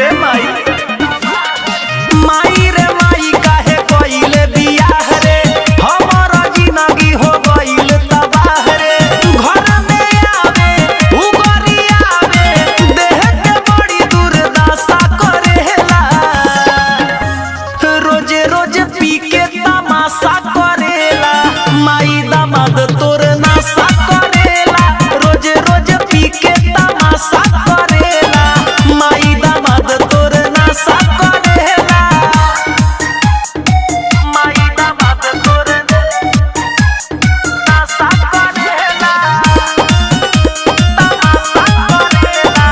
ए माई माई रे माई काहे कइले बियाह रे हमर जिंदगी हो गइल तबाह रे घर में आवे उगरी आवे देह के बड़ी दुर्दशा करेला रोजे रोजे पी के तमाशा करेला माई दामाद तोर नाशा करेला रोजे रोजे पी के तमाशा करेला माई दामाद तोर नाशा करेला माई दामाद तोर नाशा करेला तमाशा करेला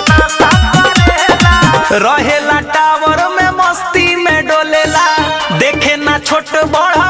नाशा करेला रहेला टावर में मस्ती में डोलेला देखे ना छोट बड़ा